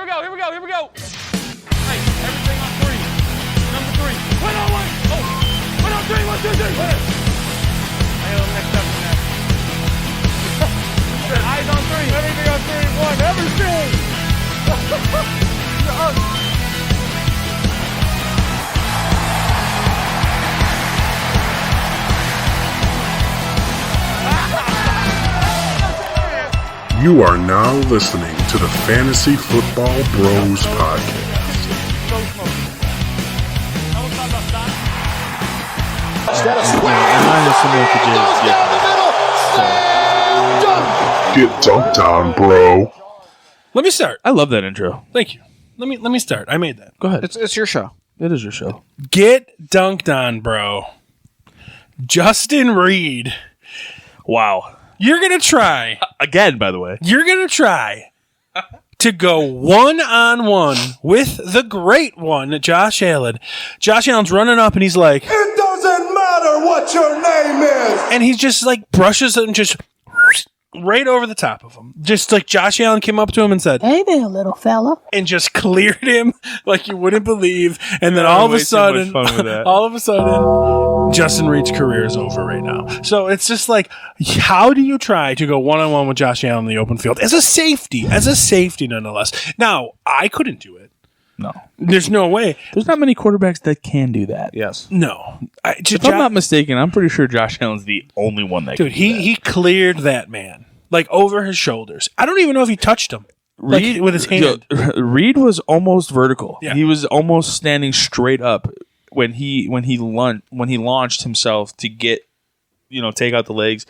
we go. Hey, everything on 3. Number 3. Wait on 1. Oh, wait on 3. 1, 2, 3. Hey, next up. Eyes on 3. Everything on 3. 1. Everything. You are now listening to the Fantasy Football Bros Podcast. Get dunked on, bro. Let me start. I love that intro. Thank you. Let me start. I made that. Go ahead. It's your show. It is your show. Get dunked on, bro. Justin Reed. Wow. You're going to try. Again, by the way. You're going to try to go one-on-one with the great one, Josh Allen. Josh Allen's running up, and he's like... It doesn't matter what your name is. And he just, like, brushes him just right over the top of him. Just like Josh Allen came up to him and said... Hey there, little fella. And just cleared him like you wouldn't believe. And then all of a sudden... Justin Reed's career is over right now. So it's just like, how do you try to go one-on-one with Josh Allen in the open field? As a safety nonetheless. Now, I couldn't do it. No. There's no way. There's not many quarterbacks that can do that. Yes. No. If I'm not mistaken, I'm pretty sure Josh Allen's the only one that can do that. He cleared that man. Like, over his shoulders. I don't even know if he touched him. Like, with his hand. Reed was almost vertical. Yeah. He was almost standing straight up when he launched himself to get, take out the legs.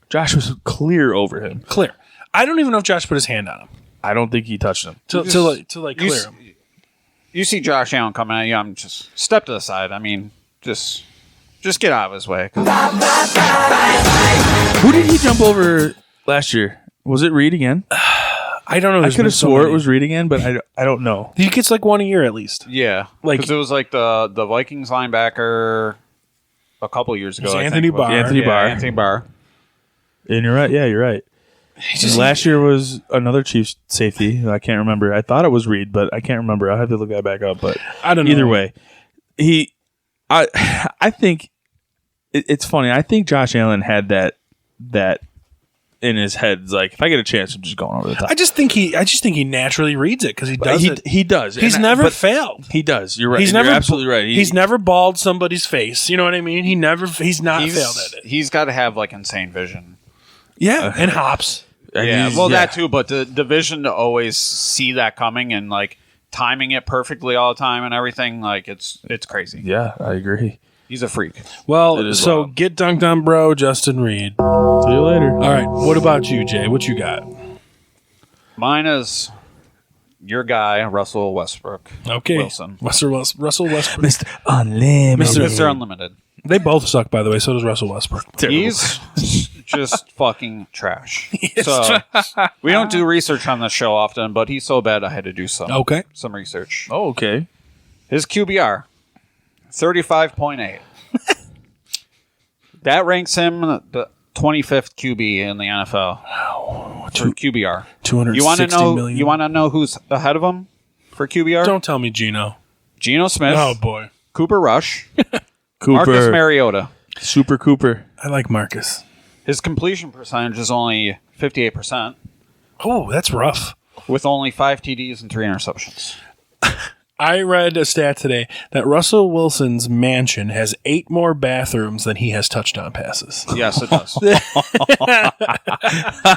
Josh was clear over him. Clear. I don't even know if Josh put his hand on him. I don't think he touched him. To clear him. You see Josh Allen coming at you, I'm just step to the side. I mean, just get out of his way. Who did he jump over last year? Was it Reed again? I don't know. I could have swore it was Reed again, but I don't know. He gets like one a year at least. Yeah. Because it was like the Vikings linebacker a couple years ago. Anthony Barr. Anthony Barr. And you're right. Yeah, you're right. Last year was another Chiefs safety. I can't remember. I thought it was Reed, but I can't remember. I'll have to look that back up. But I don't know. Either way, I think it's funny. I think Josh Allen had that in his head. It's like, if I get a chance, I'm just going over the top. I just think he naturally reads it because he does it. He does. He's never failed. He does. You're right. He's You're never absolutely right. He's never balled somebody's face. You know what I mean? He's not failed at it. He's got to have like insane vision. Yeah, and hops. Yeah, that too. But the vision to always see that coming and like timing it perfectly all the time and everything, like it's crazy. Yeah, I agree. He's a freak. Well, so wild. Get dunked on, bro, Justin Reed. See you later. All right, what about you, Jay? What you got? Mine is your guy, Russell Westbrook. Okay. Wilson. Russell Westbrook. Mr. Unlimited. Mr. Unlimited. They both suck, by the way. So does Russell Westbrook. He's just fucking trash. So we don't do research on this show often, but he's so bad I had to do some research. Oh, okay. His QBR, 35.8. That ranks him the 25th QB in the NFL for QBR. 260 million. You want to know who's ahead of him for QBR? Don't tell me Geno Smith. Oh boy. Cooper Rush. Marcus Mariota. Super Cooper. I like Marcus. His completion percentage is only 58%. Oh, that's rough. With only 5 TDs and 3 interceptions. I read a stat today that Russell Wilson's mansion has 8 more bathrooms than he has touchdown passes. Yes, it does.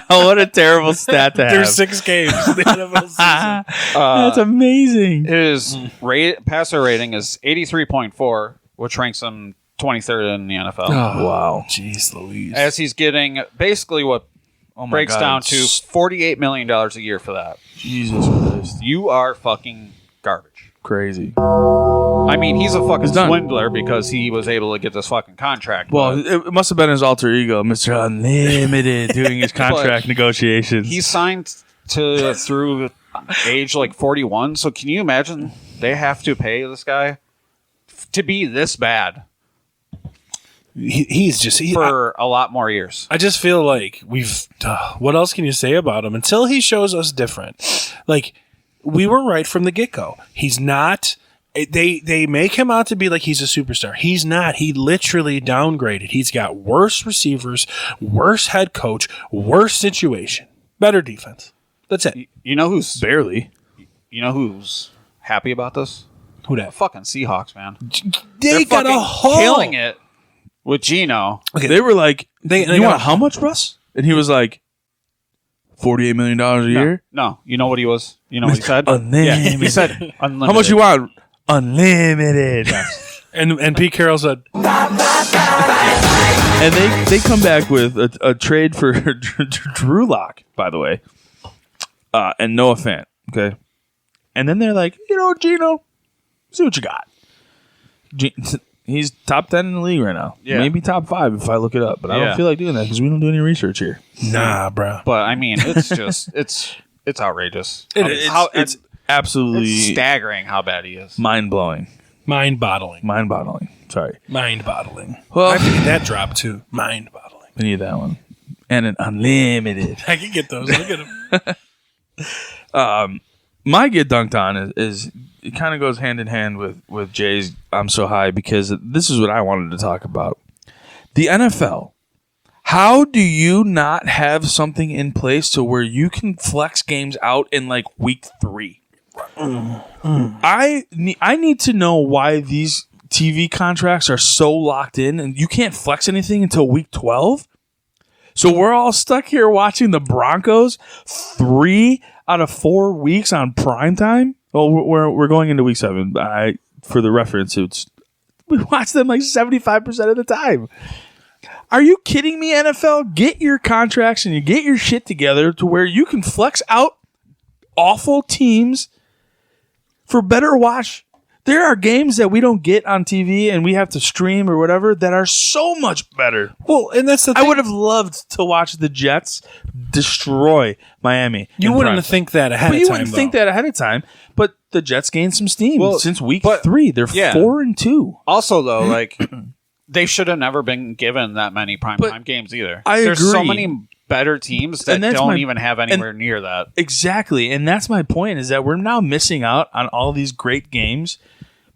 What a terrible stat to have. There's 6 games in the NFL season. That's amazing. His passer rating is 83.4, which ranks him 23rd in the NFL. Oh, wow. Jeez Louise. As he's getting basically what breaks down to $48 million a year for that. Jesus Christ. You are fucking garbage. Crazy. I mean, he's a fucking swindler because he was able to get this fucking contract. Well, it must have been his alter ego, Mr. Unlimited, doing his contract negotiations. He signed through age like 41, so can you imagine they have to pay this guy to be this bad? He's for a lot more years. I just feel like what else can you say about him until he shows us different? Like, we were right from the get-go. He's not. They make him out to be like he's a superstar. He's not. He literally downgraded. He's got worse receivers, worse head coach, worse situation, better defense. That's it. You know who's Barely. You know who's happy about this? Who that? Fucking Seahawks, man. They got a fucking haul. killing it with Geno. Okay. They were like, They you got want a- how much, Russ? And he was like, $48 million a year? No, you know what he was? You know what he said? Unlimited. Yeah, he said unlimited. How much you want? Unlimited. And Pete Carroll said, And they come back with a trade for Drew Lock, by the way, and Noah Fant. Okay, and then they're like, Geno, see what you got. He's top 10 in the league right now. Yeah. Maybe top 5 if I look it up, but I Yeah. don't feel like doing that because we don't do any research here. "Nah, bro." But I mean, it's just it's outrageous. It's absolutely staggering how bad he is. mind-blowing. Mind-boggling. Mind-boggling. Sorry. Mind-boggling. Well, I need that drop too. Mind-boggling. we need that one. And an unlimited. I can get those. Look at him. My get dunked on is it kind of goes hand in hand with Jay's I'm so high because this is what I wanted to talk about. The NFL. How do you not have something in place to where you can flex games out in like week 3? I need to know why these TV contracts are so locked in and you can't flex anything until week 12. So we're all stuck here watching the Broncos 3 out of 4 weeks on primetime. Well, we're going into week 7. For the reference, we watch them like 75% of the time. Are you kidding me, NFL? Get your contracts and you get your shit together to where you can flex out awful teams for better watch. There are games that we don't get on TV and we have to stream or whatever that are so much better. Well, and that's the thing. I would have loved to watch the Jets destroy Miami. You in wouldn't prime. think that ahead But of you time, wouldn't think that ahead of time. But the Jets gained some steam Well, since week but- 3. They're yeah. 4-2. Also, though, like they should have never been given that many primetime games either. I There's so agree. many better teams that And that's don't my- even have anywhere near that. Exactly. And that's my point is that we're now missing out on all these great games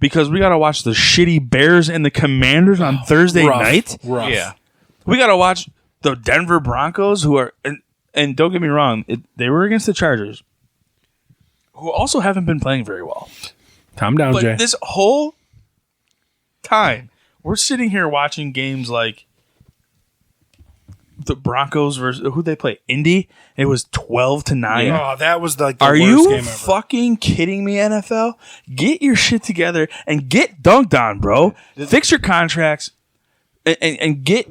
because we got to watch the shitty Bears and the Commanders on Thursday night. Rough. Yeah. We got to watch the Denver Broncos who are and don't get me wrong, they were against the Chargers who also haven't been playing very well. Calm down, But Jay. this whole time, we're sitting here watching games like the Broncos versus who they play, Indy. It was 12-9. Oh, that was like the Are worst you game ever. fucking kidding me, NFL? Get your shit together and get dunked on, bro. Fix your contracts and get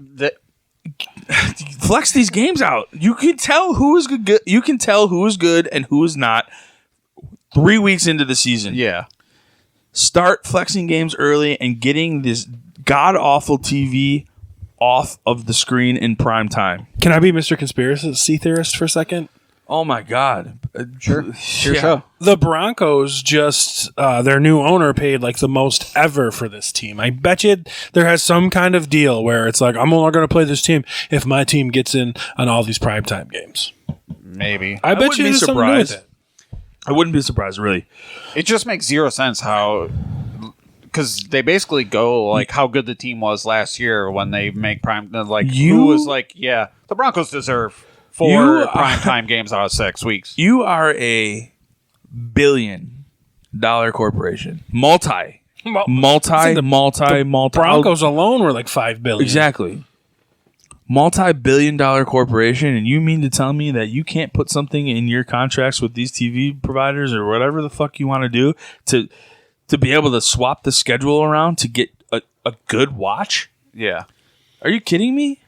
flex these games out. You can tell who is good. You can tell who is good and who is not 3 weeks into the season. Yeah. Start flexing games early and getting this god-awful TV off of the screen in prime time. Can I be Mr. Conspiracy Theorist for a second? Oh, my God. Sure. Yeah. The Broncos just, their new owner paid like the most ever for this team. I bet you there has some kind of deal where it's like, I'm only going to play this team if my team gets in on all these primetime games. Maybe. I bet wouldn't you be there's something to do with surprised. it. I wouldn't be surprised, really. It just makes zero sense how, because they basically go like how good the team was last year when they make prime. Like who was like, yeah, the Broncos deserve 4 primetime games out of 6 weeks. You are a $1 billion corporation. Multi. Broncos alone were like $5 billion. Exactly. Multi-billion-dollar corporation, and you mean to tell me that you can't put something in your contracts with these TV providers or whatever the fuck you want to do to be able to swap the schedule around to get a good watch? Yeah. Are you kidding me?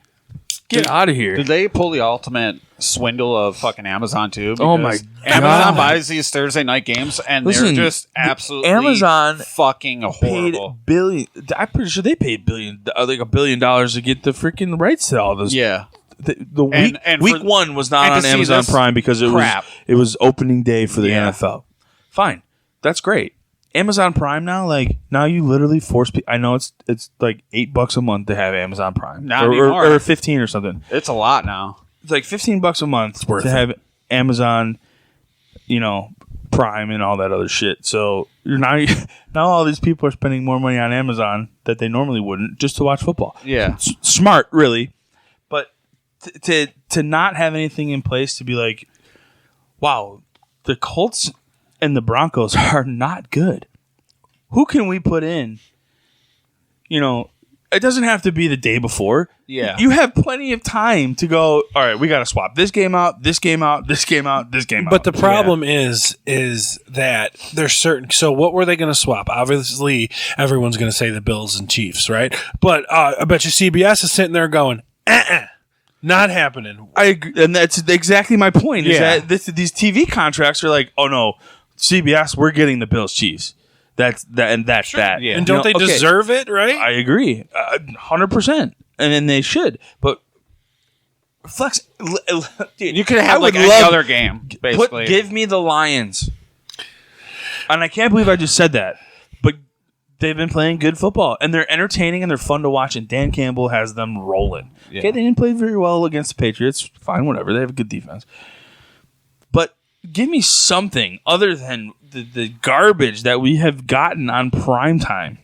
Get out of here. Did they pull the ultimate swindle of fucking Amazon too? Oh my Because God. Amazon buys these Thursday night games and Listen, they're just absolutely Amazon fucking paid horrible. billion. I'm pretty sure they paid $1 billion to get the freaking rights to all this. Yeah. The week And week for- 1 was not and on to see Amazon this Prime because crap. it was opening day for the Yeah. NFL. Fine, that's great. Amazon Prime now, like now you literally force people. I know it's like $8 a month to have Amazon Prime, Not or anymore. 15 or something. It's a lot now. It's like $15 a month to have Amazon, Prime and all that other shit. So now all these people are spending more money on Amazon that they normally wouldn't just to watch football. Yeah. Smart, really. But to not have anything in place to be like, wow, the Colts and the Broncos are not good. Who can we put in? You know, it doesn't have to be the day before. Yeah. You have plenty of time to go, all right, we got to swap this game out, this game out, this game out, this game out. But the problem is that there's certain. So what were they going to swap? Obviously, everyone's going to say the Bills and Chiefs, right? But I bet you CBS is sitting there going, not happening. I agree, and that's exactly my point. Is Yeah. that these TV contracts are like, oh no, CBS, we're getting the Bills Chiefs. That's that, and that's that. Yeah. And don't they okay, deserve it, right? I agree, 100%, and then they should. But flex, dude, You could I have like would any love- other game, basically. give me the Lions, and I can't believe I just said that. But they've been playing good football, and they're entertaining and they're fun to watch. And Dan Campbell has them rolling. Yeah. Okay, they didn't play very well against the Patriots. Fine, whatever. They have a good defense. But give me something other than the garbage that we have gotten on primetime.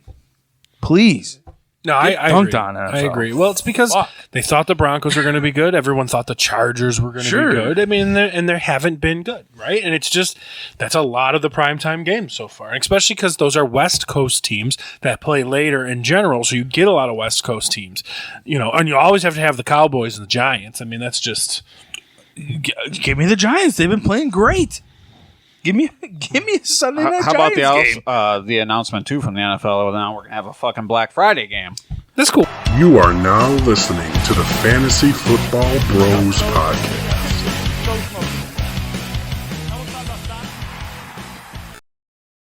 Please. No, I dunked agree. on NFL. I agree. Well, it's because Fuck. they thought the Broncos were going to be good. Everyone thought the Chargers were going to Sure. be good. I mean, they haven't been good, right? And it's just that's a lot of the primetime games so far, and especially because those are West Coast teams that play later in general. So you get a lot of West Coast teams, you know, and you always have to have the Cowboys and the Giants. I mean, that's just Give me the Giants. They've been playing great. Give me a Sunday night How about Giants game. the announcement, too, from the NFL? Now we're going to have a fucking Black Friday game. that's cool. You are now listening to the Fantasy Football Bros Podcast.